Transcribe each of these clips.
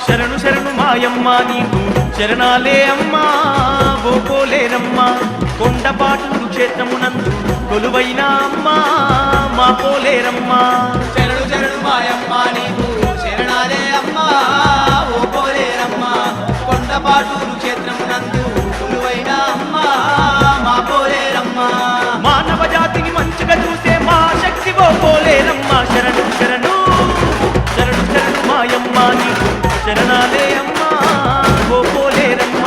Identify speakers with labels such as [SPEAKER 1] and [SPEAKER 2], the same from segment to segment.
[SPEAKER 1] శరణు శరణు మాయమ్మ నీకు శరణాలే అమ్మా ఓ పోలేరమ్మ కొండపాటూరు క్షేత్రమునందు కొలువైన అమ్మా మా పోలేరమ్మ
[SPEAKER 2] శరణు శరణు మాయమ్మ నీకు శరణాలే అమ్మా ఓ పోలేరమ్మ కొండపాటూరు క్షేత్రమునందు కొలువైన అమ్మా మా పోలేరమ్మ
[SPEAKER 1] మానవ జాతిని మంచిగా చూసే మా శక్తి ఓ పోలేరమ్మ శరణు శరణు శరణు శరణు మాయమ్మ నీకు శరణాలే అమ్మా ఓ పోలేరమ్మ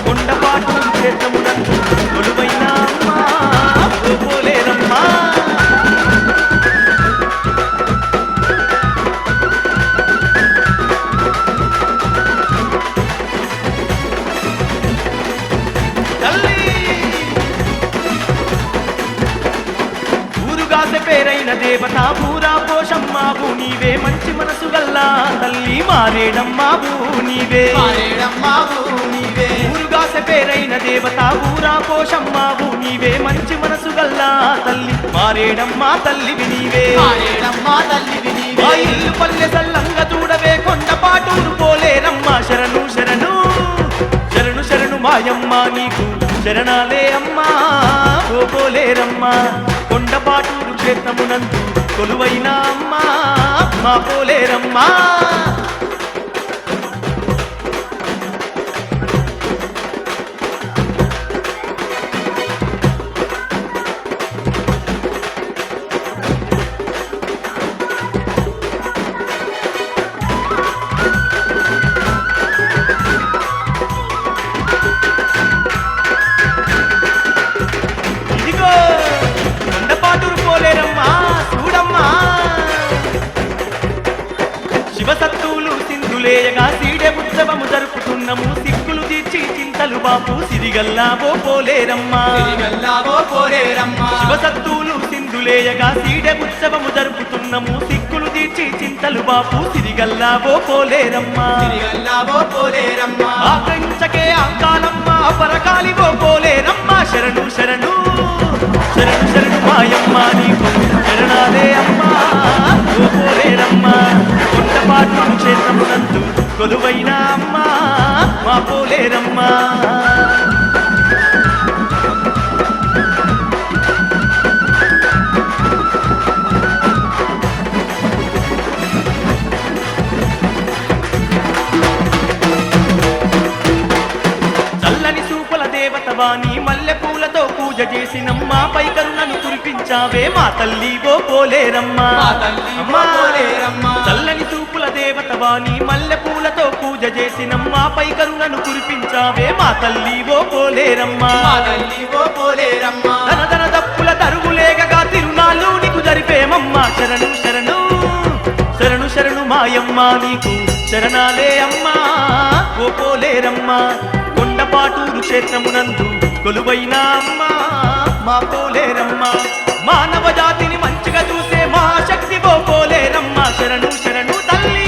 [SPEAKER 1] కొండపాటూరు క్షేత్రమునందు కొలువైన అమ్మా ఓ పోలేరమ్మ పేరైన దేవత పూరా పోషమ్మాబు నీవే మంచి మనసు గల్లా తల్లి మారేడమ్మాబు నీవే ఊరుగాస పేరైన దేవత పూరా పోషమ్మాబు నీవే మంచి మనసు గల్లా తల్లి మారేడమ్మా తల్లివి నీవే మా ఇల్లు పల్లె సల్లంగా చూడవే కొండపాటూరు పోలేరమ్మా శరణు శరణు శరణు శరణు మాయమ్మ నీకు శరణాలే అమ్మా ఓ పోలేరమ్మా కొండపాటూరు క్షేత్రమునందు కొలువైన అమ్మా మా పోలేరమ్మా శివసత్తులు సింధులేయగా సీడె ఉత్సవము జరుపుతున్నము సిక్కులు తీర్చి చింతలు బాపు సిరిగల్లా ఓ పోలేరమ్మా శివసత్తులు సింధులేయగా సీడె ఉత్సవము జరుపుతున్నము సిక్కులు తీర్చి చింతలు బాపు సిరిగల్లా ఓ పోలేరమ్మా ఆకరించకే అంకాలమ్మ పరకాలి ఓ పోలేరమ్మా శరణు శరణు శరణు శరణు మాయమ్మ నీకు శరణాలే అమ్మా ఓ పోలేరమ్మా కొండపాటూరు క్షేత్రమునందు కొలువైన అమ్మా మా పోలేరమ్మా చల్లని సూపుల దేవతవాణి మల్లె పూలతో పూజ చేసినమ్మా పై కరుణను కురిపించావే మా తల్లి ఓ పోలేరమ్మా చల్లని సూపుల దేవతవాణి మల్లె పూలతో పూజ చేసినమ్మా పై కరుణను కురిపించావే మా తల్లి ఓ పోలేరమ్మా ధన ధన దప్పుల తరుగులేగగా తిరునాళ్ళు నీకు జరిపేమమ్మా శరణు శరణు శరణు శరణు మాయమ్మ నీకు శరణాలే అమ్మా ఓ పోలేరమ్మా కొండపాటూరు క్షేత్రమునందు కొలువైన అమ్మా మా పోలేరమ్మ మానవ జాతిని మంచిగా చూసే మా శక్తి ఓ పోలేరమ్మ శరణు శరణు తల్లి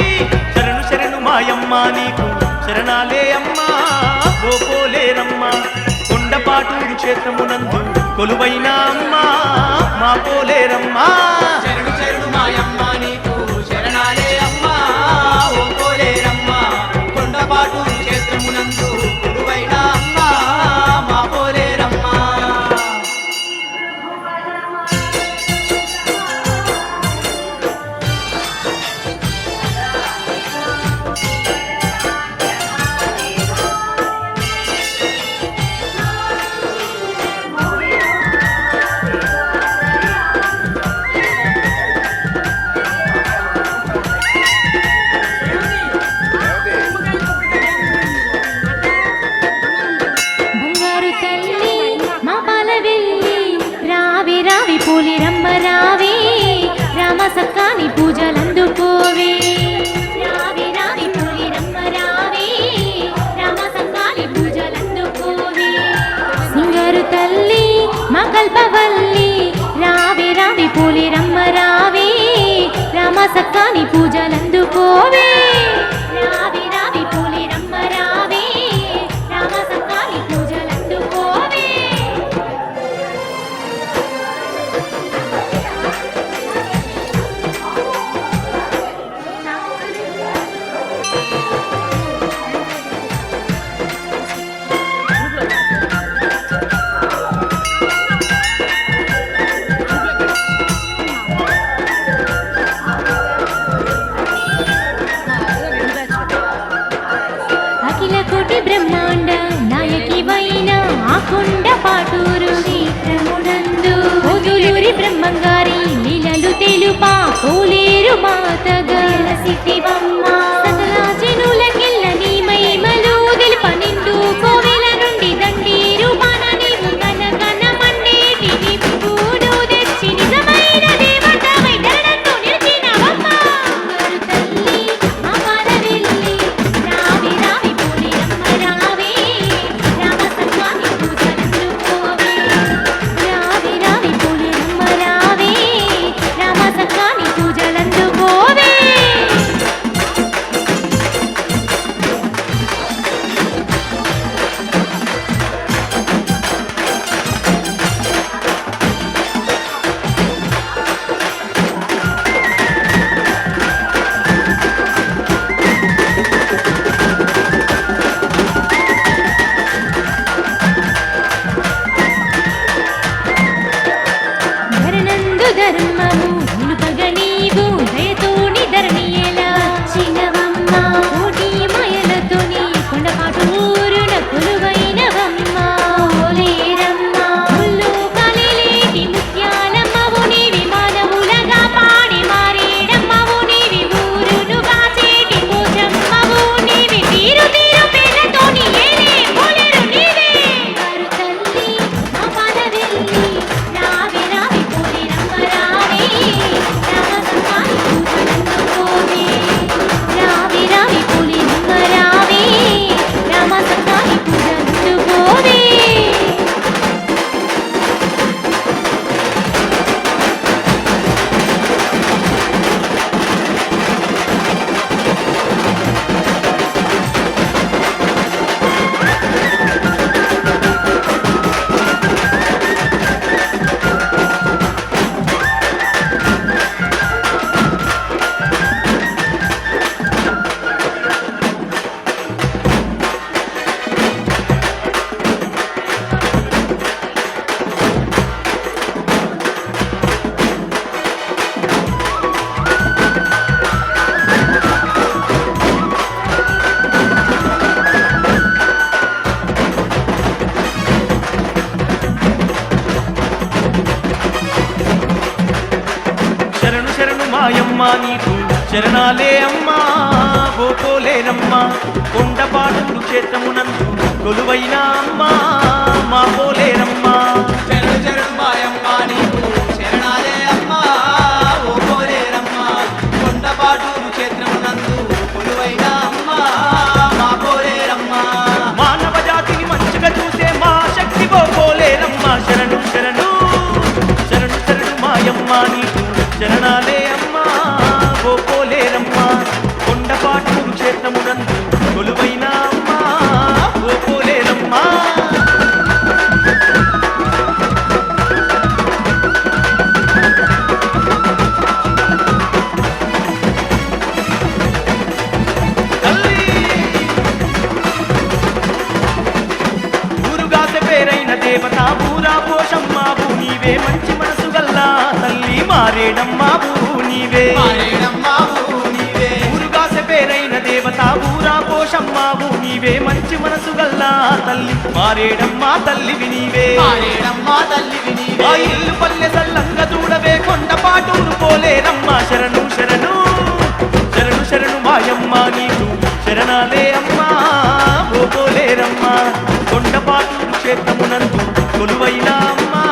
[SPEAKER 1] శరణు శరణు మాయమ్మ నీకు శరణాలే అమ్మా ఓ పోలేరమ్మ కొండపాటూరు క్షేత్రమునందు కొలువైన అమ్మా మా పోలేరమ్మా
[SPEAKER 2] శరణు శరణు మాయమ్మ నీకు శరణాలే అమ్మా ఓ పోలేరమ్మ కొండపాటూరు క్షేత్రమునందు కొలువైన అమ్మా మా పోలేరమ్మ
[SPEAKER 3] పోలేరమ్మ రావే రామ సక్కాని పూజలందుకోవే రావే రావే పోలేరమ్మ రావే రామ సక్కాని పూజలందుకోవే సింగారు తల్లి మా కల్పవల్లి రావే రావే పోలేరమ్మ రావే రామ సక్కాని పూజలందుకోవే రావే రావే పోలేరమ్మ రావే రామ సక్కాని పూజలందుకోవే కోటి మాయలతోని కొండపాటు ఊరున కొలువైనవమ్మ పోలేరమ్మ ముల్లు కలిలేటి ముత్యాలమ్మవు నీవి మానవులగా పాడి మారేడమ్మవు నీవి ఊరును కాచేటి పోచమ్మవు నీవి తీరు తీరు పేర్లతోని ఏలే పోలేరు నీవే వారు తల్లి మా పాదవెల్లి రావి రావి పోలేరమ్మ రావే రామసంతాని పూజలందుకోవే రావి రావి పోలేరమ్మ రావే రామసంతాని పూజలందుకోవే
[SPEAKER 1] శరణు శరణు మాయమ్మ నీకు శరణాలే అమ్మా ఓ పోలేరమ్మ కొండపాటు క్షేత్రమునందు కొలువైన అమ్మా మా పోలేరమ్మ
[SPEAKER 2] శరణు శరణు మాయమ్మ నీకు శరణాలే అమ్మా ఓ పోలేరమ్మ కొండపాటూరు క్షేత్రమునందు కొలువైన అమ్మా మా పోలేరమ్మ
[SPEAKER 1] మానవ జాతిని మంచిగా చూసే మా శక్తి ఓ పోలేరమ్మ శరణు శరణు శరణు శరణు మాయమ్మ నీకు శరణాలే అమ్మా ఓ పోలేరమ్మ కొండపాటు క్షేత్రమునందు కొలువైన అమ్మా ఓ పోలేరమ్మ తల్లి ఊరుగాసె పేరైన దేవత ఊరా పోషమ్మావు నీవే మంచి మనసు గల్లా తల్లి మారేడమ్మావు నీవే
[SPEAKER 2] మారేడమ్మావు నీవే
[SPEAKER 1] ఊరుగాసె పేరైన దేవత ఊరా పోషమ్మావు నీవే మంచి మనసు గల్లా తల్లి మారేడమ్మా తల్లివి నీవే
[SPEAKER 2] మారేడమ్మా తల్లివి నీవే
[SPEAKER 1] ఆ ఇల్లు పల్లె సల్లంగా చూడవే కొండపాటూరు పోలేరమ్మ శరణు శరణు శరణు శరణు మాయమ్మ నీకు శరణాలే అమ్మా ఓ పోలేరమ్మ కొండపాటూరు క్షేత్రమునందు కొలువైన అమ్మా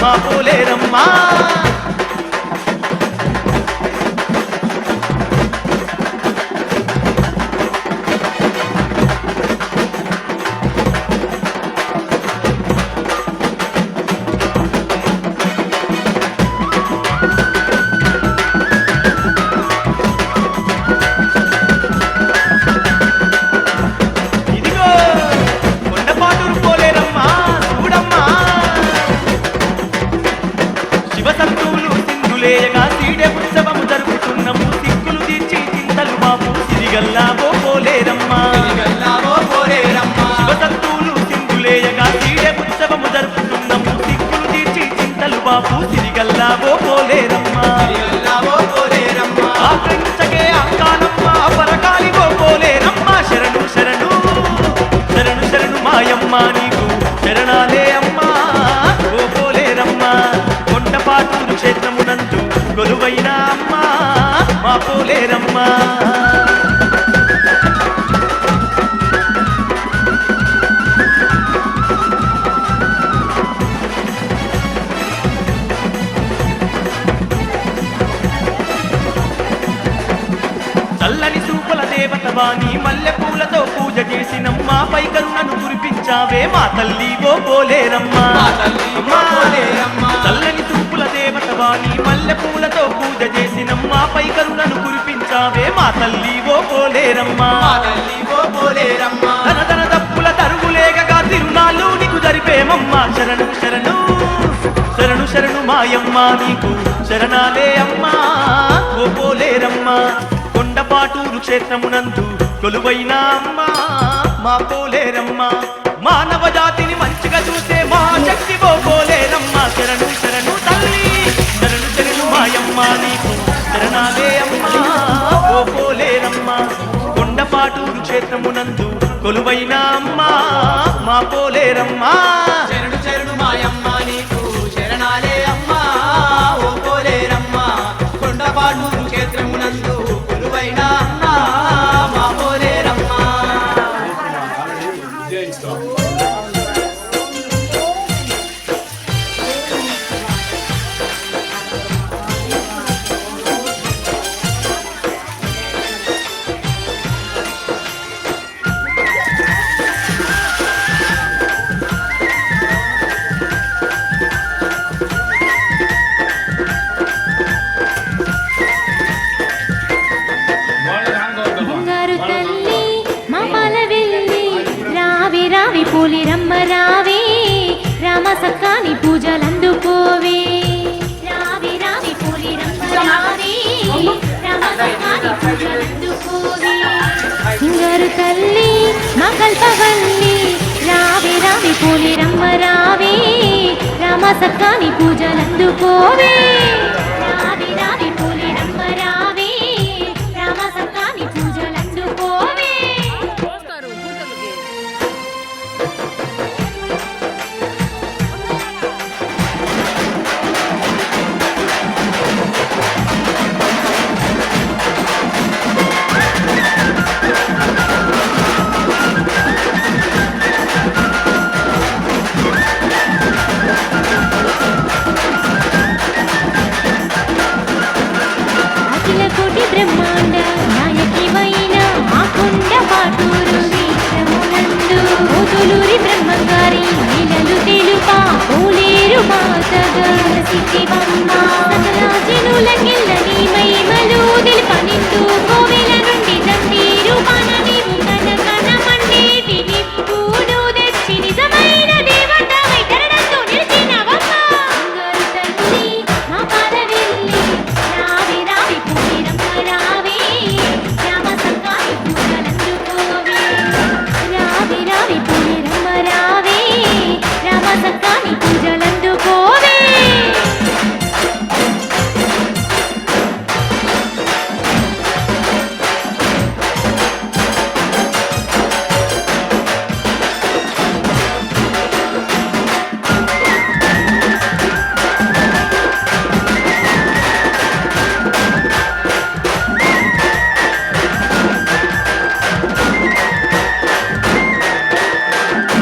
[SPEAKER 1] మా పోలేరమ్మ ఇదిగో కొండపాటూరు పోలేరమ్మా చూడమ్మా శివసత్తువులు సింధులేయగా సీడె ఉత్సవము జరుపుతున్నాము సిక్కులు తీర్చి చింతలు బాపు సిరిగల్లా ఓ పోలేరమ్మా
[SPEAKER 2] తిరిగల్లావో పోలేరమ్మ
[SPEAKER 1] శివసత్తువులు సింధులేయగా సీడె ఉత్సవము జరుపుతున్నాము సిక్కులు తీర్చి చింతలు బాపు సిరిగల్లా ఓ పోలేరమ్మా
[SPEAKER 2] తిరిగల్లావో పోలేరమ్మ
[SPEAKER 1] ఆకరించగే అంకాలమ్మ పరకాలి ఓ పోలేరమ్మ శరణు శరణు శరణు శరణు మాయమ్మ నీకు శరణాలే అమ్మా ఓ పోలేరమ్మ కొండపాటూరు క్షేత్రమునందు కొలువైన అమ్మా మా పోలేరమ్మ చల్లని సూపుల దేవత వాణి మల్లె పూలతో పూజ చేసినమ్మాపై కరుణను కురిపించావే మా తల్లి ఓ పోలేరమ్మా
[SPEAKER 2] మా తల్లి ఓ పోలేరమ్మ.
[SPEAKER 1] చల్లని సూపుల దేవత వాణి మల్లె పూలతో పూజ చేసినమ్మాపై కరుణను కురిపించావే మా తల్లి ఓ పోలేరమ్మా
[SPEAKER 2] మా తల్లి ఓ పోలేరమ్మ
[SPEAKER 1] తన తన తప్పుల తరుగులేగగా తిరునాళ్ళు నీకు జరిపేమమ్మా శరణు శరణు శరణు శరణు మాయమ్మ నీకు శరణాలే అమ్మా ఓ పోలేరమ్మా కొండపాటూరు క్షేత్రమునందు కొలువైన అమ్మా మా పోలేరమ్మ మానవ జాతిని మంచిగా చూసే మా శక్తి ఓ పోలేరమ్మ శరణు శరణు తల్లి శరణు శరణు మాయమ్మ నీకు శరణాలే అమ్మా ఓ పోలేరమ్మ కొండపాటూరు క్షేత్రమునందు కొలువైన అమ్మా మా పోలేరమ్మా.
[SPEAKER 2] శరణు శరణు మాయమ్మ నీకు శరణాలే అమ్మా ఓ పోలేరమ్మా. కొండపాటూరు క్షేత్రమునందు కొలువైన అమ్మా మా పోలేరమ్మా.
[SPEAKER 3] బంగారు తల్లి మా పాలవెల్లి రావి రావి పూలి రమ్మ రావే రామ సక్కాని పూజలందుకోవే. రావి రావి పూలి రమ్మ రావే రామ సక్కాని పూజలందుకోవే. బంగారు తల్లి మా కల్పవల్లి రావి రావి పూలి రమ్మ రావే రామ సక్కాని పూజలందుకోవే. రావి రావి పూలి రమ్మ రావే రామ సక్కాని పూజలందుకోవే. అఖిల కోటి బ్రహ్మాండ నాయకివైన మా కొండపాటూరు క్షేత్రమునందు ఓతులూరి బ్రహ్మంగారి లీలలు తెలుపా పోలేరు మాతగా సిద్ధివమ్మ. సకల జనులకెల్ల నీ మహిమలు తెలుప నిండు కోవెల నుండి తంబీరు పాన నీవు కనకన మండేటి నిప్పును తెచ్చి నిజమైన దేవతవై కరణంతో నిలిచినవమ్మ. బంగారు తల్లి మా పాలవెల్లి రావి రావి పూలి రమ్మ రావే రామ సక్కాని పూజలందుకోవే. రావి రావి పూలి రమ్మ రావే రామ సక్కాని పూజలందుకోవే.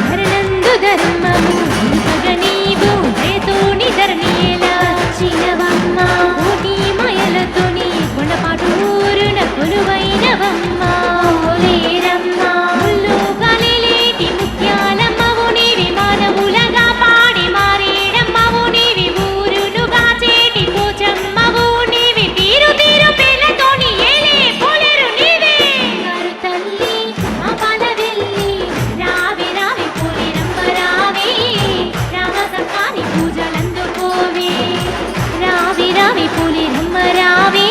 [SPEAKER 3] ధరణందు ధర్మము నిలుపగ నీవు దయతోని ధరణియేలా వచ్చినవమ్మ. కోటి మాయలతోని కొండపాటూరున కొలువైనవమ్మ. పోలేరమ్మ ముళ్ళు గాలిలేటి ముత్యాలమ్మవు నీవి మానవులగా పాడి మారేడమ్మవు నీవి ఊరును గాచేటి పోచమ్మవు నీవి తీరు తీరు పేర్లతోని ఏలే పోలేరు నీవే. బంగారు తల్లి మా పాలవెల్లి రావి రావి పూలి రమ్మ రావే రామ సక్కాని పూజలందుకోవే. రావి రావి పూలి రమ్మ రావే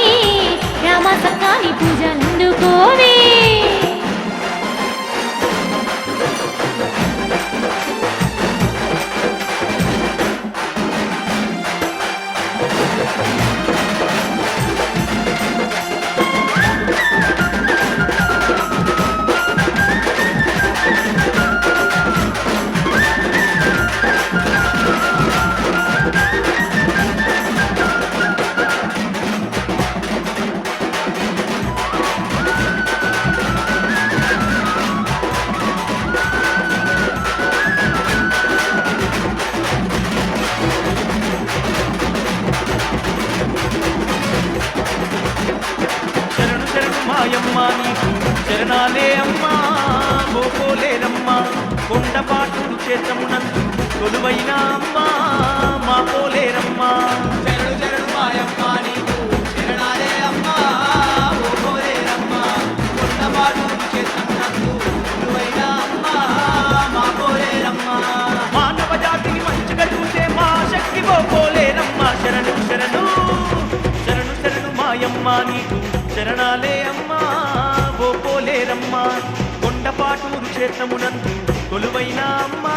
[SPEAKER 3] రామ సక్కాని పూజలందుకోవే.
[SPEAKER 1] శరణు శరణు మాయమ్మ నీకు శరణాలే అమ్మా ఓ పోలేరమ్మా. కొండపాటూరు క్షేత్రమునందు కొలువైన అమ్మా మా పోలేరమ్మా.
[SPEAKER 2] శరణు శరణు మాయమ్మ నీకు శరణాలే అమ్మా ఓ పోలేరమ్మా. కొండపాటూరు క్షేత్రమునందు కొలువైన అమ్మా మా పోలేరమ్మా.
[SPEAKER 1] మానవ జాతిని మంచిగా చూసే మా శక్తి ఓ పోలేరమ్మా. శరణు శరణు శరణు శరణు మాయమ్మ నీకు శరణాలే అమ్మా ఓ పోలేరమ్మా. కొండపాటూరు క్షేత్రమునందు కొలువైన అమ్మా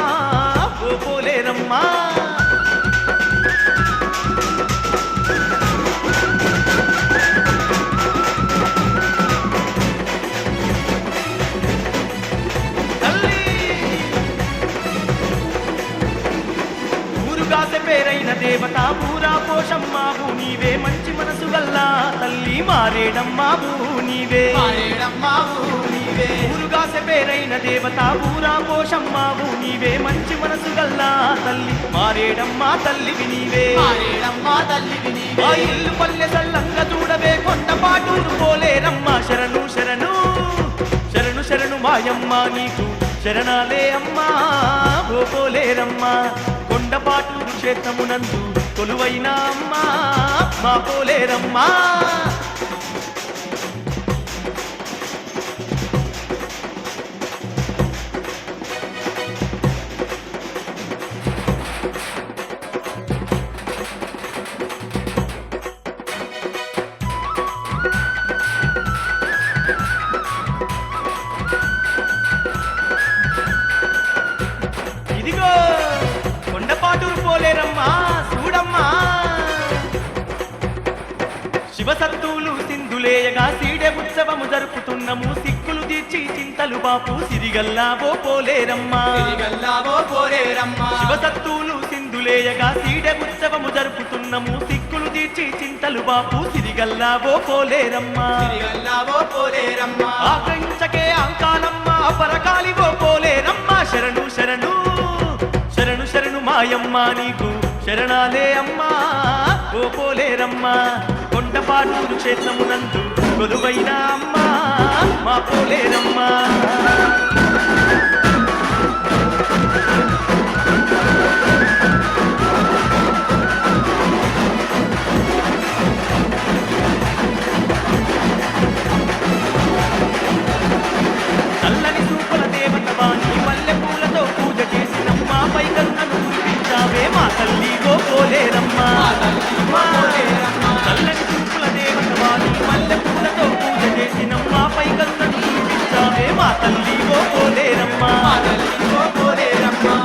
[SPEAKER 1] ఓ పోలేరమ్మా. దేవత పూరా పోషమ్మావు నీవే మంచి మనసు గల్లా తల్లి మారేడమ్మావు నీవే ఊరుగాసె పేరైన దేవత పూరా పోషమ్మావు నీవే మంచి మనసు గల్లా తల్లి మారేడమ్మా తల్లివి నీవే ఆ ఇల్లు పల్లె సల్లంగా చూడవే కొండపాటూరు పోలేరమ్మా శరణు శరణు శరణు శరణు మాయమ్మ నీకు శరణాలే అమ్మా ఓ పోలేరమ్మా కొండపాటూరు క్షేత్రమునందు కొలువైన అమ్మా మా పోలేరమ్మా ఇదిగో కొండపాటూరు పోలేరమ్మా చూడమ్మా శివసత్తులు సింధులేయగా సీడె ఉత్సవము జరుపుతున్నము సిక్కులు తీర్చి చింతలు బాపు సిరిగల్లావో పోలేరమ్మా శివసత్తులు సింధులేయగా సీడె ఉత్సవము జరుపుతున్నము సిక్కులు తీర్చి చింతలు బాపు సిరిగల్లావో పోలేరమ్మా ఆకరించకే అంకాలమ్మ పరకాలివో పోలేరమ్మా శరణు శరణు శరణు శరణు మాయమ్మ నీకు శరణాలే అమ్మా ఓ పోలేరమ్మా కొండపాటూరు క్షేత్రమునందు కొలువైన అమ్మా మా పోలేరమ్మా నల్లని సూపుల దేవత వాణి మల్లె పూలతో పూజ చేసినమ్మా పై కరుణను కురిపించావే మా తల్లి ఓ పోలేరమ్మా నల్లని సూపుల దేవత వాణి మల్లె పూలతో పూజ చేసినమ్మా పై కరుణను కురిపించావే మా తల్లి ఓ పోలేరమ్మా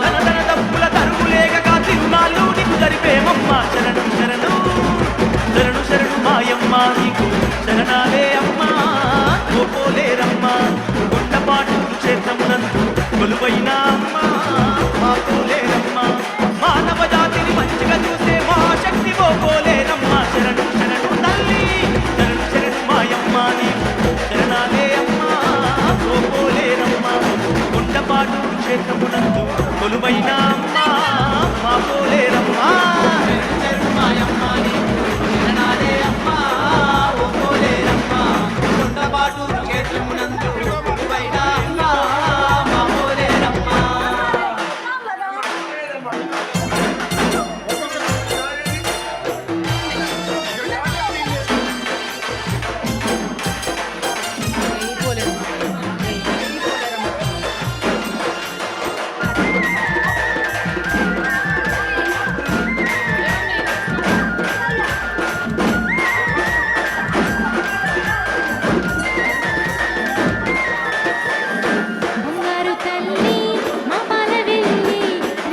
[SPEAKER 1] ధన ధన దప్పుల తరుగులేగగా తిరునాళ్ళు నీకు జరిపేమమ్మా శరణు శరణు శరణు శరణు మాయమ్మ నీకు శరణాలే అమ్మా ఓ పోలేరమ్మా కొండపాటూరు క్షేత్రమునందు కొలువైన అమ్మా మా పోలేరమ్మా మానవ జాతిని మంచిగా చూసే మహాశక్తి ఓ పోలేరమ్మా శరణు శరణు తల్లి శరణు శరణు మాయమ్మ నీకు శరణాలే అమ్మా ఓ పోలేరమ్మా కొండపాటూరు క్షేత్రమునందు కొలువైన అమ్మా మా పోలేరమ్మా
[SPEAKER 3] బంగారు తల్లి మా పాలవెల్లి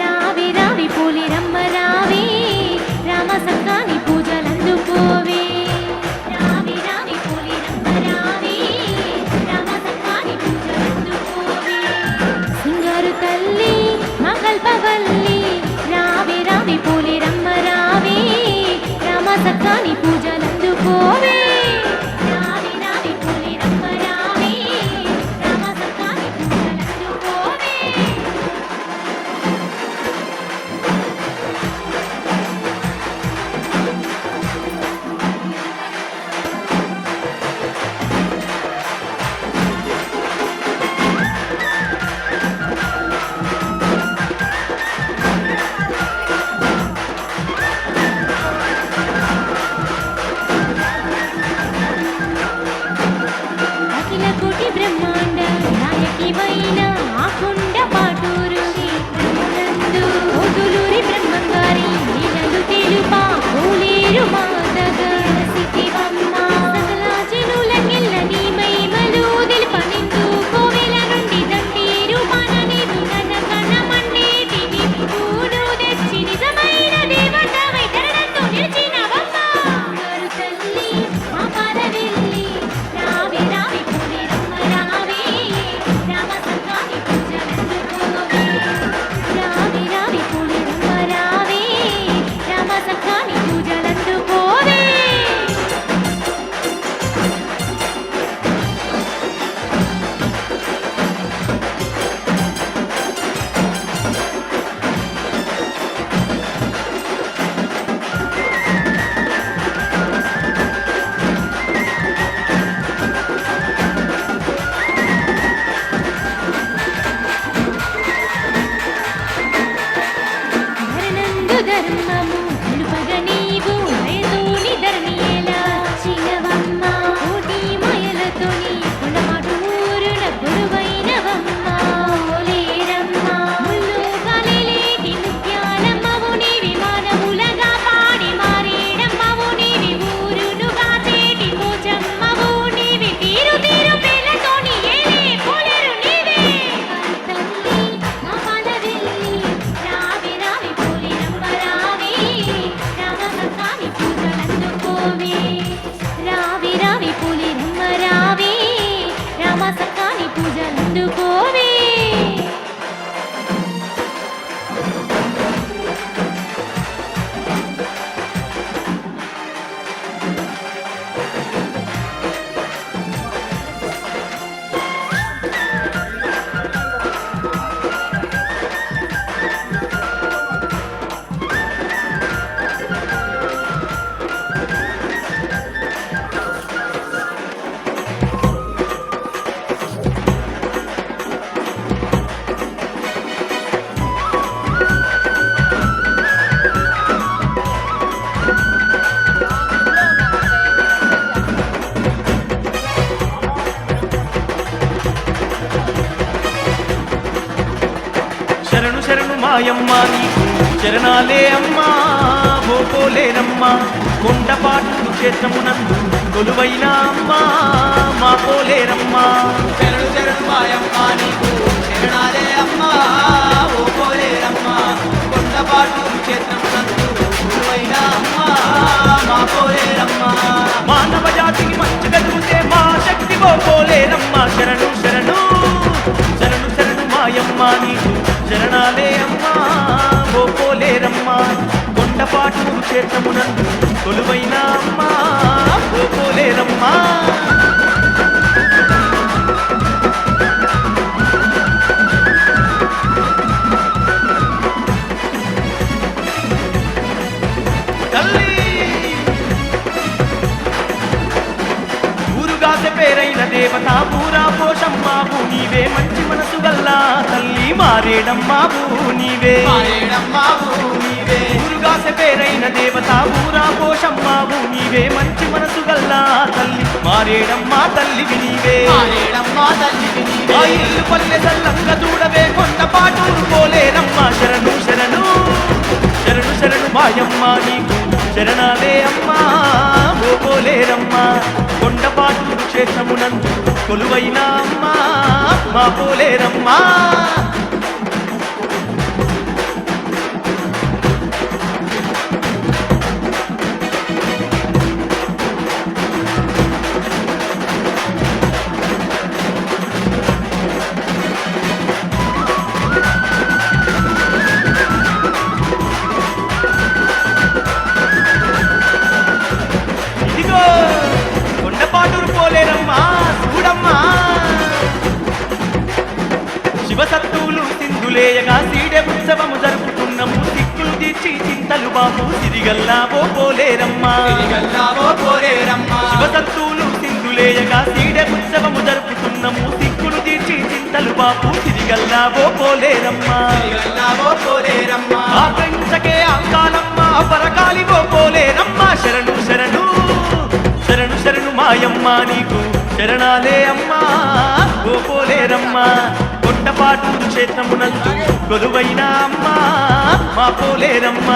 [SPEAKER 3] రావి రావి పోలేరమ్మ రావి రామ సక్కాని పూజలందుకోవే రావి రావి పోలేరమ్మ రావి రామ సక్కాని పూజలందుకోవే సింగారు తల్లి మా కల్పవల్లి రావి రావి పోలేరమ్మ రావి రామ సక్కాని పూజలందుకోవే రావి రావి పోలేరమ్మ రావి రామ సక్కాని పూజలందుకోవే అఖిల కోటి బ్రహ్మాండ నాయకివైన ఆ కొండపాటూరు క్షేత్రమునందు ఓదులూరి బ్రహ్మంగారి లీలలు తెలుపా పోలేరు మాతగా సిద్ధివమ్మ సకల జనులకెల్ల నీ మహిమలు తెలుపనిందు కోవెల నుండి దండేరు మన నీవు కనకనమన్నేటి నిప్పును తెచ్చి నిజమైన దేవతవై ధరణందు నిలిచినవమ్మ బంగారు తల్లి మా పాలవెల్లి రావి రావి పోలేరమ్మ రావి రామ సక్కాని
[SPEAKER 1] శరణు మాయమ్మ నీకు శరణాలే అమ్మా ఓ పోలేరమ్మ కొండపాటు క్షేత్రమునందు కొలువైన అమ్మా మా పోలేరమ్మ
[SPEAKER 2] శరణు శరణు మాయమ్మ నీకు శరణాలే అమ్మా ఓ పోలేరమ్మ కొండపాటు క్షేత్రమునందు కొలువైన అమ్మా మా పోలేరమ్మ
[SPEAKER 1] మానవ జాతికి మంచిగా చూసే మా శక్తి ఓ పోలేరమ్మ శరణు శరణు శరణు శరణు మాయమ్మ నీకు శరణాలే అమ్మా ఓ పోలేరమ్మ కొండపాటు క్షేత్రమునందు కొలువైన అమ్మా ఓ పోలేరమ్మ తల్లి ఊరుగాసె పేరైన దేవత పూరా పోషమ్మావు నీవే మంచి మనసు గల్లా తల్లి మారేడమ్మావు నీవే
[SPEAKER 2] మారేడమ్మావు నీవే
[SPEAKER 1] ఊరుగాసె పేరైన దేవత పూరా పోషమ్మావు నీవే మంచి మనసు గల్లా తల్లి మారేడమ్మా తల్లివి నీవే
[SPEAKER 2] మారేడమ్మా తల్లివి
[SPEAKER 1] ఆ
[SPEAKER 2] నీవే
[SPEAKER 1] ఇల్లు పల్లె సల్లంగా చూడవే కొండపాటూరు పోలేరమ్మ శరణు శరణు శరణు శరణు మాయమ్మ నీకు శరణాలే అమ్మా ఓ పోలేరమ్మ కొండపాటు క్షేత్రమునందు కొలువైన అమ్మా మా పోలేరమ్మా ఇదిగో కొండపాటూరు పోలేరమ్మా చూడమ్మా శివసత్తువులు సింధులేయగా సీడె ఉత్సవము జరుపుకున్నము సిక్కులు తీర్చి చింతలు బాబు సిరిగల్లా ఓ పోలేరమ్మా
[SPEAKER 2] తిరిగల్లావో పోలేరమ్మ
[SPEAKER 1] శివసత్తువులు సింధులేయగా సీడె ఉత్సవము జరుపుకున్నము సిక్కులు తీర్చి చింతలు బాబు సిరిగల్లా ఓ పోలేరమ్మా
[SPEAKER 2] తిరిగల్లావో పోలేరమ్మ
[SPEAKER 1] ఆకంచకే అంకాలమ్మ పరకాలి ఓ పోలేరమ్మ శరణు శరణు శరణు శరణు మాయమ్మ నీకు శరణాలే అమ్మా ఓ పోలేరమ్మ కొండపాటు క్షేత్రమునందు కొలువైన అమ్మా మా పోలేరమ్మ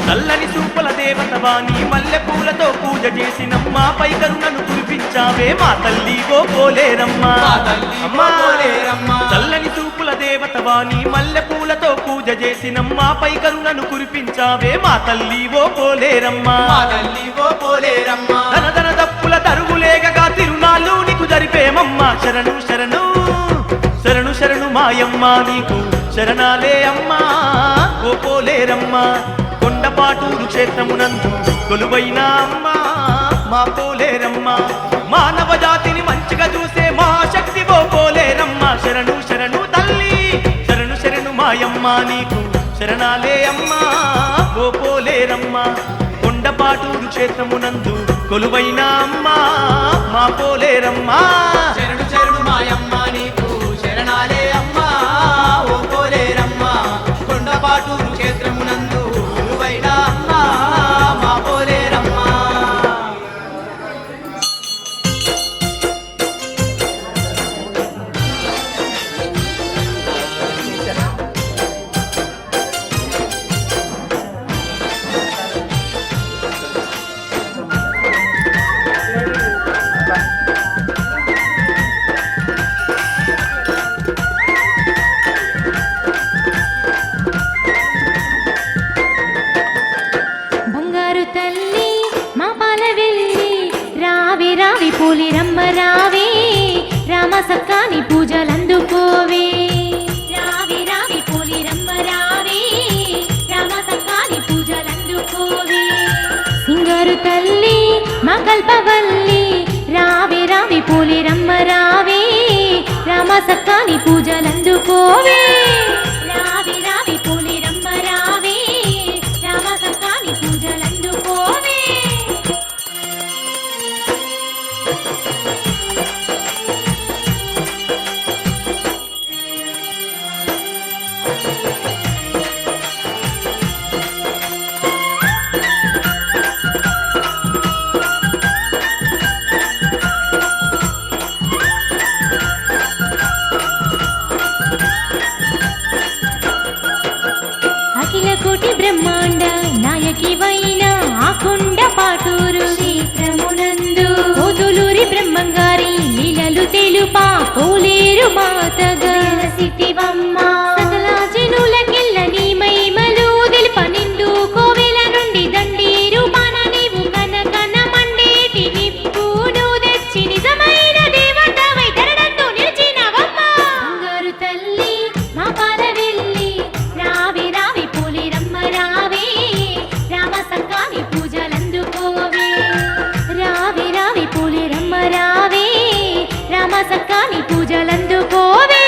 [SPEAKER 1] చల్లని సూపుల దేవత వాణి మల్లె పూలతో పూజ చేసినమ్మా పై కరుణను కురిపించావే మా తల్లి ఓ పోలేరమ్మా
[SPEAKER 2] మా తల్లి ఓ
[SPEAKER 1] అమ్మా
[SPEAKER 2] పోలేరమ్మా.
[SPEAKER 1] చల్లని సూపుల దేవత వాణి మల్లె పూలతో పూజ చేసినమ్మా పై కరుణను కురిపించావే మా తల్లి ఓ పోలేరమ్మా
[SPEAKER 2] మా తల్లి ఓ పోలేరమ్మ
[SPEAKER 1] ధన ధన దప్పుల తరుగులేగగా తిరునాళ్ళు నీకు జరిపేమమ్మా శరణు శరణు శరణు శరణు మాయమ్మ నీకు శరణాలే అమ్మా ఓ పోలేరమ్మా కొండపాటూరు క్షేత్రమునందు కొలువైన అమ్మా మా పోలేరమ్మ మానవ జాతిని మంచిగా చూసే మా శక్తి ఓ పోలేరమ్మ శరణు శరణు తల్లి శరణు శరణు మాయమ్మ నీకు శరణాలే అమ్మా ఓ పోలేరమ్మ కొండపాటూరు క్షేత్రమునందు కొలువైన అమ్మా మా పోలేరమ్మా
[SPEAKER 2] శరణు శరణు మాయమ్మ నీకు శరణాలే అమ్మా ఓ పోలేరమ్మ కొండపాటూరు క్షేత్రమునందు కొలువైన అమ్మా మా పోలేరమ్మ
[SPEAKER 3] బంగారు తల్లి మా పాల వెళ్ళి రావి రావి పూలి రమ్మ రావే రామ సక్కాని పూజలందుకోవే రావి రావి పూలి రమ్మ రావే రామ సక్కాని పూజలందుకోవే సింగారు తల్లి మా కల్పవల్లి రావి రావి పూలి రమ్మ రావే రామ సక్కాని పూజలందుకోవే రావి రావి పూలి రమ్మ రావే రామ సక్కాని పూజలందుకోవే రూపా పోలేరు మాతగా సిటివమ్మ సకల జనులకెల్ల నీ మహిమలు తెలుప నిండు కోవెల నుండి దండి రూపాన నీవు కనకన మండేటి నిప్పును తెచ్చి నిజమైన దేవతవై ధరణందు నిలిచినవమ్మ బంగారు తల్లి మా పాల వెళ్ళి రావి రావి పోలేరమ్మ రావే రామ సక్కాని పూజలందుకోవే రావి రావి పోలేరమ్మ రావే రామ సక్కాని పూజలందుకోవే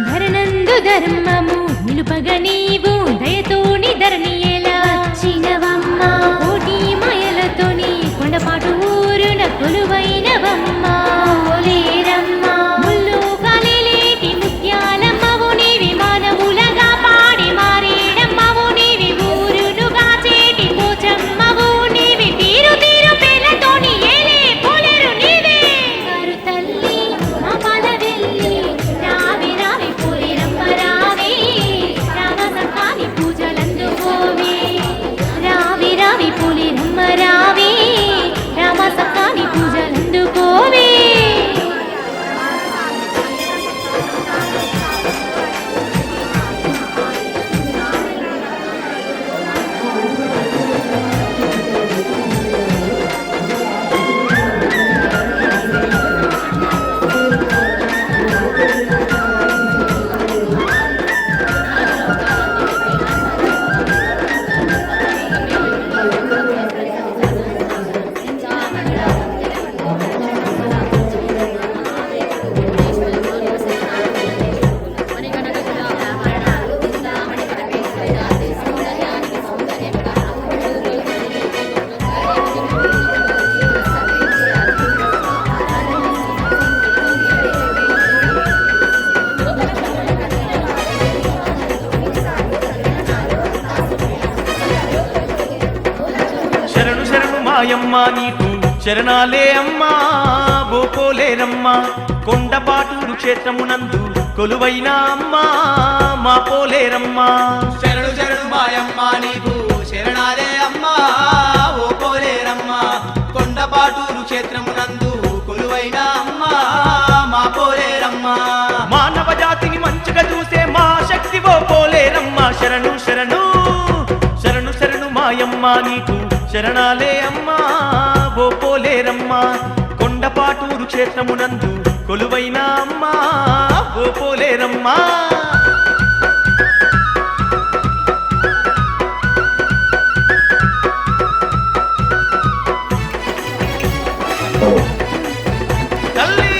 [SPEAKER 3] ధరణందు ధర్మము నిలుపగ నీవు దయతోని ధరణి ఎలా వచ్చినవమ్మ కోటి మాయలతోని కొండపాటు ఊరున కొలువైనవమ్మ పోలేరమ్మ ముళ్ళు కాలేటి ముత్యాలమ్మవు నీవి మానవులగా పాడి మారేడమ్మవు నీవి ఊరును కాచేటి పోచమ్మవు నీవి తీరు తీరు పేర్లతోని ఏలే పోలేరు నీవే గారు తల్లి మా పాల వెళ్ళి రావి రావి పోలేరమ్మ రావే రామ సక్కాని పూజలందుకోవే రావి రావి పోలేరమ్మ రావే రామ సక్కాని పూజలందుకోవే
[SPEAKER 1] శరణు శరణు మాయమ్మ నీకు శరణాలే అమ్మా బోపోలేరమ్మ కొండపాటూరు క్షేత్రమునందు కొలువైన అమ్మా మా పోలేరమ్మ
[SPEAKER 2] శరణు శరణు మాయమ్మ నీకు శరణాలే అమ్మా ఓ పోలేరమ్మ కొండపాటూరు క్షేత్రమునందు కొలువైన అమ్మా మా పోలేరమ్మ
[SPEAKER 1] మానవ జాతిని మంచిగా చూసే మా శక్తి ఓ పోలేరమ్మ శరణు శరణు శరణు శరణు మాయమ్మ నీకు శరణాలే అమ్మా ఓ పోలేరమ్మ కొండపాటూరు క్షేత్రమునందు కొలువైన అమ్మా ఓ పోలేరమ్మ తల్లి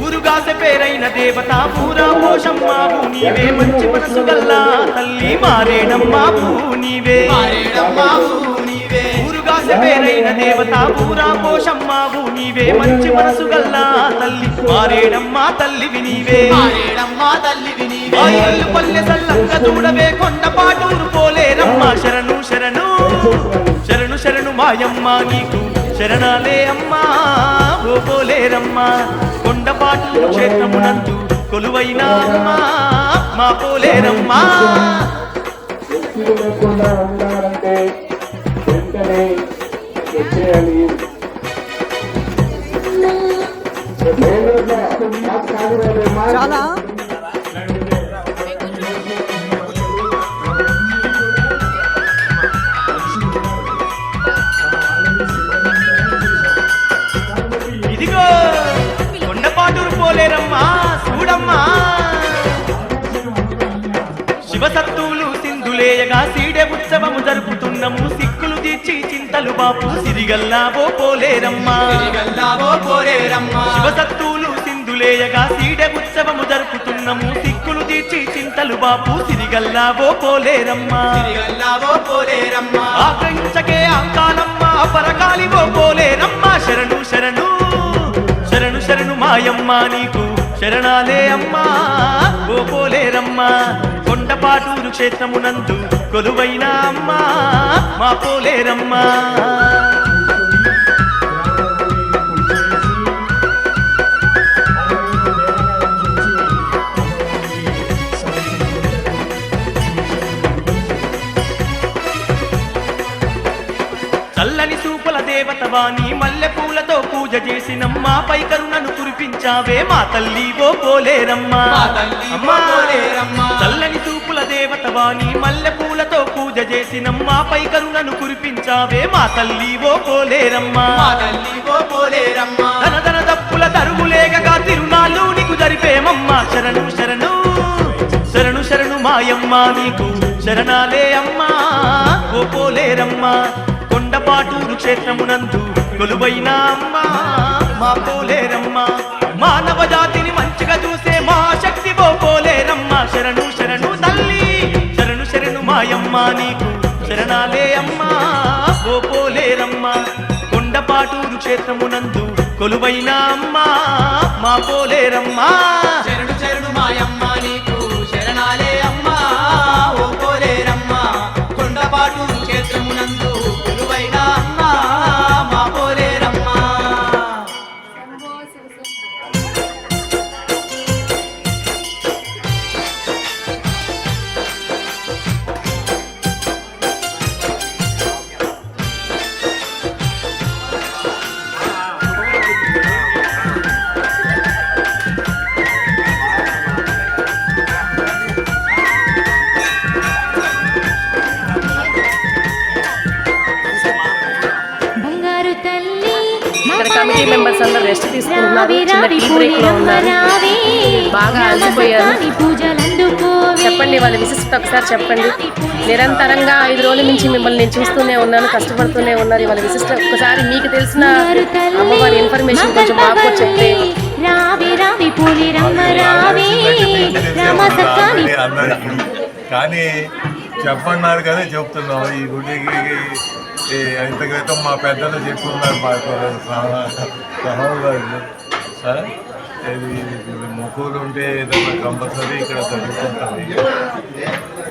[SPEAKER 1] ఊరుగాస పేరైన దేవత పూరా పోషమ్మావు నీవే మంచి మనసు గల్లా తల్లి మారేడమ్మావు నీవే
[SPEAKER 2] మారేడమ్మావు నీవే
[SPEAKER 1] ఊరుగాస పేరైన దేవత పూరా పోషమ్మావు నీవే మంచి మనసు గల్లా తల్లి మారేడమ్మా తల్లివి నీవే
[SPEAKER 2] మారేడమ్మ తల్లివి నీవే
[SPEAKER 1] ఆయల్లు పల్లె సల్లంగా చూడవే కొండపాటూరు పోలేరమ్మ శరణు శరణు శరణు శరణు మాయమ్మ నీకు శరణాలే అమ్మా ఓ పోలేరమ్మ కొండపాటూరు క్షేత్రమునందు కొలువైన అమ్మా మా పోలేరమ్మ
[SPEAKER 4] లేకుండా ఉండాలంటే వెంటనే వచ్చేయాలి. చాలా
[SPEAKER 1] ఇదిగో కొండపాటూరు పోలేరమ్మా చూడమ్మా శివసత్తువులు సింధులేయగా సీడె ఉత్సవము జరుపుతున్నము సిక్కులు తీర్చి చింతలు బాపు సిరిగల్లావో పోలేరమ్మా
[SPEAKER 2] తిరిగల్లావో పోలేరమ్మ
[SPEAKER 1] శివసత్తువులు సింధులేయగా సీడె ఉత్సవము జరుపుతున్నము సిక్కులు తీర్చి చింతలు బాపు సిరిగల్లావో పోలేరమ్మా
[SPEAKER 2] తిరిగల్లావో పోలేరమ్మ
[SPEAKER 1] ఆగ్రహించకే అంకాలమ్మ పరకాలివో పోలేరమ్మ శరణు శరణు శరణు శరణు మాయమ్మ నీకు శరణాలే అమ్మా ఓ పోలేరమ్మ కొండపాటూరు క్షేత్రమునందు కొలువైన అమ్మా మా పోలేరమ్మ చల్లని సూపుల దేవతవాణి మల్లె పూలతో పూజ చేసినమ్మా పై కరుణను కురిపించావే మా తల్లి ఓ పోలేరమ్మ
[SPEAKER 2] మా తల్లి ఓ పోలేరమ్మ.
[SPEAKER 1] చల్లని సూపుల దేవతవాణి మల్లె పూలతో పూజ చేసినమ్మా పై కరుణను కురిపించావే మా తల్లి ఓ పోలేరమ్మ
[SPEAKER 2] మా తల్లి ఓ పోలేరమ్మ.
[SPEAKER 1] ధన ధన దప్పుల తరుగులేగగా తిరునాళ్ళు నీకు జరిపేమమ్మ శరణు శరణు శరణు శరణు మాయమ్మ నీకు శరణాలే అమ్మా ఓ పోలేరమ్మ కొండపాటూరు క్షేత్రమునందు కొలువైన అమ్మా మా పోలేరమ్మ మానవ జాతిని మంచిగా చూసే మా శక్తి ఓ పోలేరమ్మ శరణు శరణు తల్లి శరణు శరణు మాయమ్మ నీకు శరణాలే అమ్మా ఓ పోలేరమ్మ కొండపాటూరు క్షేత్రమునందు కొలువైన అమ్మా మా పోలేరమ్మ
[SPEAKER 2] శరణు శరణు మాయమ్మ నీకు శరణాలే అమ్మ ఓ పోలేరమ్మ కొండపాటు క్షేత్రమునందు కొలువైన అమ్మ మా పోలేరమ్మ.
[SPEAKER 3] బంగారు తల్లి
[SPEAKER 5] ఇక్కడ కమిటీ మెంబర్స్ అందరూ రెస్ట్ తీసుకుంటున్నారు. చిన్న టీ బ్రేక్ లో ఉన్నారు. బాగా అలసిపోయారు. చెప్పండి వాళ్ళ విశిష్టత ఒకసారి చెప్పండి. నిరంతరంగా 5 రోజుల నుంచి మిమ్మల్ని నేను చూస్తూనే ఉన్నాను, కష్టపడుతూనే ఉన్నారు. వాళ్ళ విశిష్టత ఒక్కసారి మీకు తెలిసిన అమ్మవారి ఇన్ఫర్మేషన్ కొంచెం మాకు చెప్తే.
[SPEAKER 6] కానీ చెప్పన్నారు కదా చెప్తున్నాం. ఈ గుడికి ఇంత క్రితం మా పెద్దలు చెప్పుకున్నారు మా సహోదరులు ఇది మొక్కులు ఉంటే ఏదైనా కంపల్సరీ ఇక్కడ జరుగుతుంటుంది.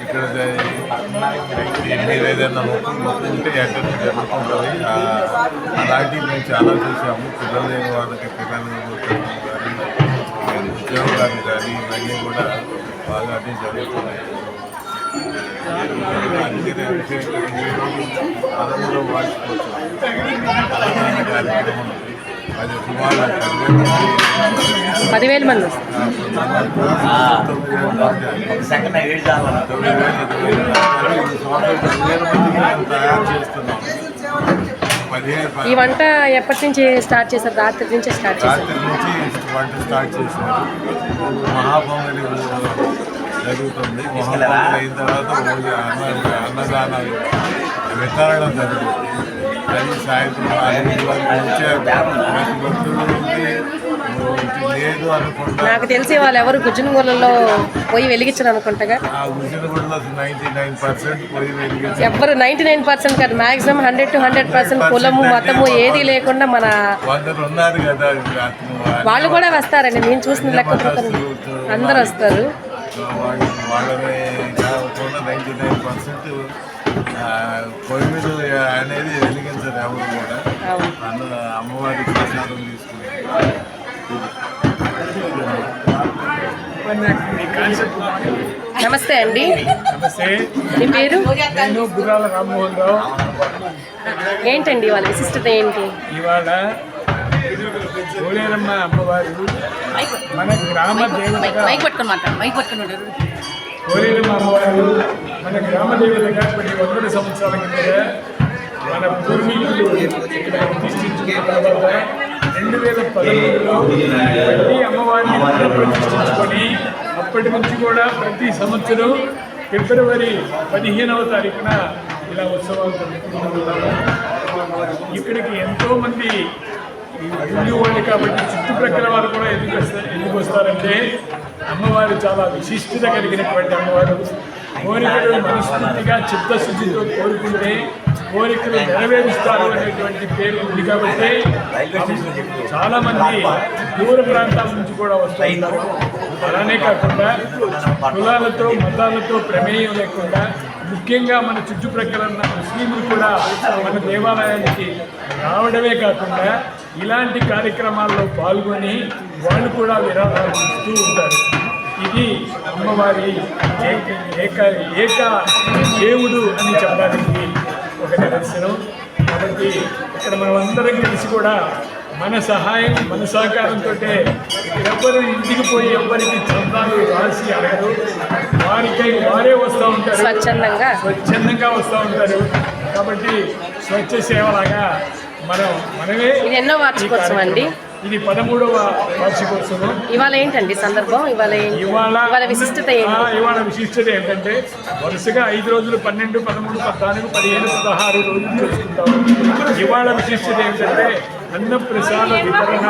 [SPEAKER 6] ఇక్కడ మీరు ఏదైనా మొక్కు ఉంటే ఎక్కడ జరుగుతుంటుంది. అలాంటివి మేము చాలా చూసాము. పిల్లలు లేని వాళ్ళకి పిల్లలు కానీ ఉద్యోగాలు కానీ ఇవన్నీ కూడా బాగా అన్నీ జరుగుతున్నాయి. అందుకనే పదమూడవ వార్షికోత్సవం కార్యక్రమం అది సుమారు
[SPEAKER 5] 10,000 మంది
[SPEAKER 6] తయారు చేస్తున్నాం.
[SPEAKER 5] ఈ వంట ఎప్పటి నుంచి స్టార్ట్ చేశారు? రాత్రి నుంచే స్టార్ట్ చేశారు.
[SPEAKER 6] రాత్రి నుంచి వంట స్టార్ట్ చేశారు. మహాపొంగలి జరుగుతుంది. మహాపొంగలి అయిన తర్వాత అన్నదానాలు వితరణ జరుగుతుంది. అది సాయంత్రం 5 వరకు వచ్చారు. ప్రతి భక్తులు లేదు అనుకుంటా.
[SPEAKER 5] నాకు తెలిసి వాళ్ళు ఎవరు గుజ్జనగూడలో పోయి వెలిగించరు అనుకుంటా.
[SPEAKER 6] ఆ గుజ్జనగూడలో 99% పోయి వెలిగించారు.
[SPEAKER 5] ఎవరు 99% కాదు, మాక్సిమం 100 to 100% కులము మతము ఏది లేకుండా మన
[SPEAKER 6] కొందరు ఉన్నారు కదా
[SPEAKER 5] వాళ్ళు కూడా వస్తారండి. నేను చూసిన లెక్క అందరు వస్తారు.
[SPEAKER 6] వాళ్ళనే కాకుండా 99% పొయ్యి మీద అనేది వెలిగించారు ఎవరు కూడా. అమ్మవారి ప్రసాదం తీసుకుని
[SPEAKER 5] నమస్తే అండి.
[SPEAKER 7] నమస్తే,
[SPEAKER 5] మీ పేరు?
[SPEAKER 7] నేను గుర్రాల రామ్మోహన్ రావు.
[SPEAKER 5] ఏంటండి వాళ్ళ విశిష్టత ఏంటి?
[SPEAKER 7] ఇవాళ పోలేరమ్మ అమ్మవారు మన గ్రామ దేవతగా, పోలేరమ్మ అమ్మవారు మన గ్రామ దేవతగా కొన్ని 100 సంవత్సరాల కింద మన పూర్వీకులు ఇక్కడ ప్రతిష్ఠించుకున్న తర్వాత 2013లో ప్రతి అమ్మవారిని ప్రతిష్ఠించుకొని అప్పటి నుంచి కూడా ప్రతి సంవత్సరం ఫిబ్రవరి 15వ తారీఖున ఇలా ఉత్సవాలు జరుపుకుంటున్నారు. ఇక్కడికి ఎంతోమంది హిందూ వాళ్ళు కాబట్టి చుట్టుప్రక్కల వారు కూడా ఎందుకు వస్తారంటే అమ్మవారు చాలా విశిష్టత కలిగినటువంటి అమ్మవారు. కోరికలు మనస్ఫూర్తిగా చిత్తశుద్ధితో కోరుకుంటే కోరికలు నెరవేరుస్తారు అనేటువంటి పేరు ఉంది కాబట్టి చాలామంది దూర ప్రాంతాల నుంచి కూడా వస్తూ ఉంటారు. అలానే కాకుండా కులాలతో మతాలతో ప్రమేయం లేకుండా ముఖ్యంగా మన చుట్టుప్రక్కల ఉన్న ముస్లింలు కూడా మన దేవాలయానికి రావడమే కాకుండా ఇలాంటి కార్యక్రమాల్లో పాల్గొని వాళ్ళు కూడా విరాళాలు ఇస్తూ ఉంటారు. ఇది అమ్మవారి ఏక దేవుడు అని చెప్పడానికి ఒక నిదర్శనం. కాబట్టి ఇక్కడ మనం అందరం కలిసి కూడా మన సహాయం మన సహకారంతో ఎవ్వరు ఇంటికి పోయి ఎవ్వరికి చందాలు రాసి అడగరు, వారికై వారే వస్తూ ఉంటారు, స్వచ్ఛందంగా వస్తూ ఉంటారు. కాబట్టి స్వచ్ఛ సేవలాగా మనమే
[SPEAKER 5] ఎన్నో వార్షికోత్సవం అండి.
[SPEAKER 7] ఇది 13వ వార్షికోత్సవం.
[SPEAKER 5] ఇవాళ ఏంటండి సందర్భం? ఇవాళ విశిష్టత
[SPEAKER 7] ఇవాళ విశిష్టత ఏంటంటే వరుసగా 5 రోజులు 12, 13, 14, 15, 16 రోజులు చేసుకుంటాము. ఇవాళ విశిష్టత ఏంటంటే అన్నప్రసాద వితరణ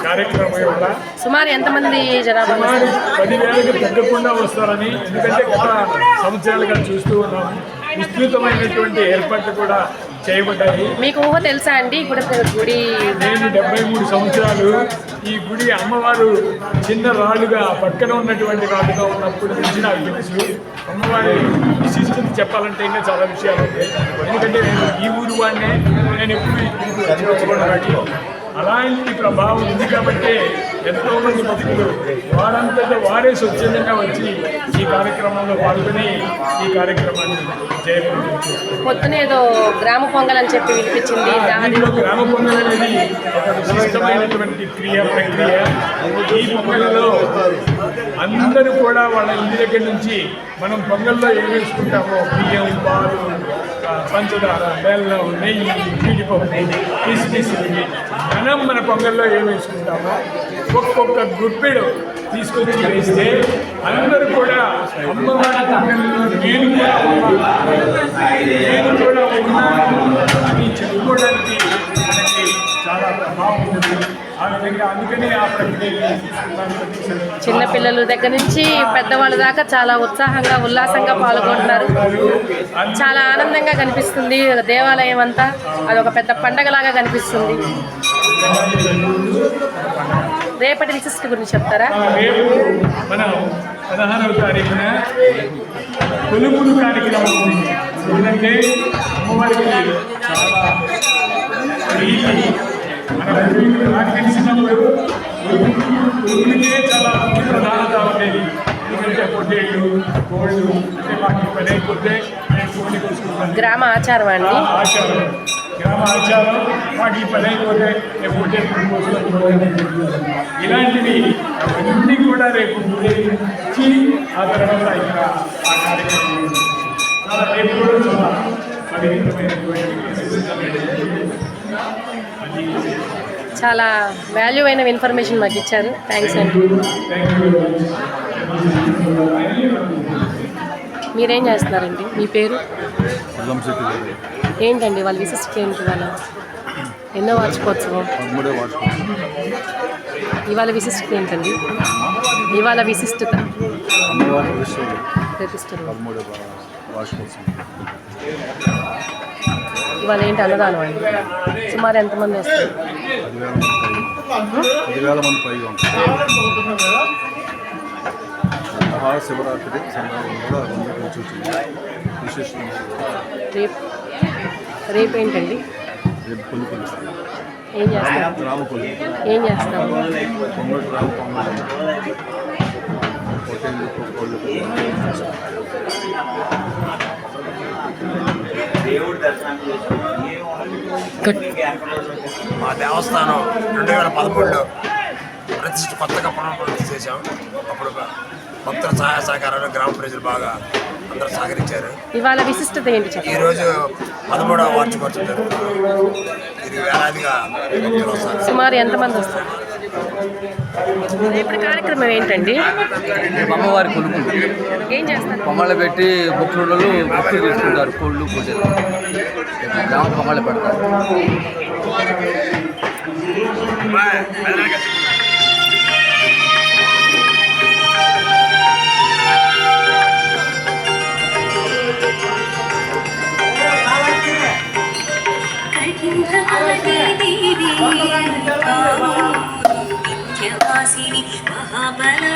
[SPEAKER 7] కార్యక్రమం వల్ల
[SPEAKER 5] సుమారు ఎంతమంది జనాభా?
[SPEAKER 7] సుమారు 10,000కి తగ్గకుండా వస్తారని, ఎందుకంటే గత సంవత్సరాలుగా చూస్తూ ఉన్నాము. విస్తృతమైనటువంటి ఏర్పాట్లు కూడా చేయబడ్డాయి.
[SPEAKER 5] మీకు ఊహ తెలుసా అండి గుడి?
[SPEAKER 7] నేను 73 సంవత్సరాలు ఈ గుడి అమ్మవారు చిన్న రాళ్ళుగా పక్కన ఉన్నటువంటి రాళ్ళుగా ఉన్నప్పుడు నుంచి నాకు తెలుసు. అమ్మవారి విశిష్టత చెప్పాలంటే ఇంకా చాలా విషయాలు ఉంటాయి. ఎందుకంటే నేను ఈ ఊరు వాడినే, నేను ఎప్పుడు అలాంటి ప్రభావం ఉంది కాబట్టి ఎంతోమంది భక్తులు వారంతటా వారే స్వచ్ఛందంగా వచ్చి ఈ కార్యక్రమంలో పాల్గొని ఈ కార్యక్రమాన్ని జయప్రదం చేస్తారు.
[SPEAKER 5] పొద్దున ఏదో గ్రామ పొంగల్ అని చెప్పి వినిపించింది.
[SPEAKER 7] దానిలో గ్రామ పొంగల్ అనేది ఒక విశిష్టమైనటువంటి ప్రక్రియ. ఈ పొంగల్లో అందరూ కూడా వాళ్ళ ఇంటి దగ్గర నుంచి మనం పొంగల్లో ఏం వేసుకుంటామో బియ్యం, పాలు, పంచదార, బెల్లం, నెయ్యి, జీడిపప్పు, కిస్మిస్, మనం మన పొంగల్లో ఏం వేసుకుంటామో ఒక్కొక్క గుప్పెడు తీసుకొచ్చి వేస్తే అందరూ కూడా అమ్మవారి పొంగల్లో నేను కూడా ఉన్నాను అని చెప్పుకోవడానికి మనకి చాలా ప్రభావం ఉంటుంది. ఆ విధంగా అందుకని ఆ ప్రక్రియ
[SPEAKER 5] చిన్నపిల్లల దగ్గర నుంచి పెద్దవాళ్ళ దాకా చాలా ఉత్సాహంగా ఉల్లాసంగా పాల్గొంటున్నారు. చాలా ఆనందంగా కనిపిస్తుంది. దేవాలయం అంతా అదొక పెద్ద పండగలాగా కనిపిస్తుంది. రేపటి విశిష్ట గురించి చెప్తారా?
[SPEAKER 7] రేపు మనం 16వ తారీఖున కొలుపులు కార్యక్రమం ఉంది. ఎందుకంటే అమ్మవారికి చాలా ప్రీతి. నాకు తెలిసినప్పుడు కొలుపులకే చాలా ప్రధానత ఉండేది. ఎందుకంటే పొట్టేళ్ళు, కోళ్ళు అంటే మాకు పని అయిపోతే నేను కోడి కోసుకుంటాను.
[SPEAKER 5] గ్రామ ఆచారం అండి.
[SPEAKER 7] ఆచారం, గ్రామ ఆచారం. మాకు ఈ పని అయిపోతే నేను పొట్టేళ్ళు కోసుకుంటాను. ఇలాంటివి అవన్నీ కూడా రేపు గురించి ఆ తర్వాత ఇక్కడ ఆ కార్యక్రమం చాలా రేపు కూడా చాలా
[SPEAKER 5] చాలా వాల్యూ అయిన ఇన్ఫర్మేషన్ మాకు ఇచ్చారు. థ్యాంక్స్ అండి. మీరేం చేస్తున్నారండి? మీ పేరు ఏంటండి? వాళ్ళ విశిష్టత ఏంటి? వాళ్ళ ఎన్నో వార్షికోత్సవం. ఇవాళ విశిష్టత ఏంటండి? ఇవాళ విశిష్టత ఇవాళ ఏంటి? అన్నదానం అండి. సుమారు ఎంతమంది వస్తారు?
[SPEAKER 8] 10,000 మంది పైగా ఉంటారు. మహాశివరాత్రి సందర్భంగా విశేషంగా
[SPEAKER 5] రేపు ఏంటండి?
[SPEAKER 8] రేపు కొలుపులు.
[SPEAKER 5] ఏం చేస్తారు?
[SPEAKER 8] గ్రామ కొలుపు.
[SPEAKER 5] ఏం చేస్తాము?
[SPEAKER 8] పొంగల్, గ్రామ పొంగల్, హోటళ్ళు, కోళ్ళు.
[SPEAKER 9] మా దేవస్థానం 2013లో కొత్తగా పునఃప్రతిష్ఠ చేశాం. అప్పుడు భక్తుల సహాయ సహకారాలు గ్రామ ప్రజలు బాగా అందరూ సహకరించారు.
[SPEAKER 5] ఇవాళ విశిష్టత ఏంటి?
[SPEAKER 9] ఈరోజు 13వ వార్షికోత్సవం జరుగుతుంది. ఇది వేలాదిగా భక్తులు వస్తారు.
[SPEAKER 5] సుమారు ఎంతమంది వస్తారు? రేపటి కార్యక్రమం ఏంటండి?
[SPEAKER 10] అమ్మవారి కొలుపు.
[SPEAKER 5] ఏం చేస్తారు?
[SPEAKER 10] పొంగళ్ళు పెట్టి భక్తులు తీసుకుంటారు. కోళ్ళు, పూజలు గ్రామ పొంగళ్ళు పెడతారు.
[SPEAKER 3] బల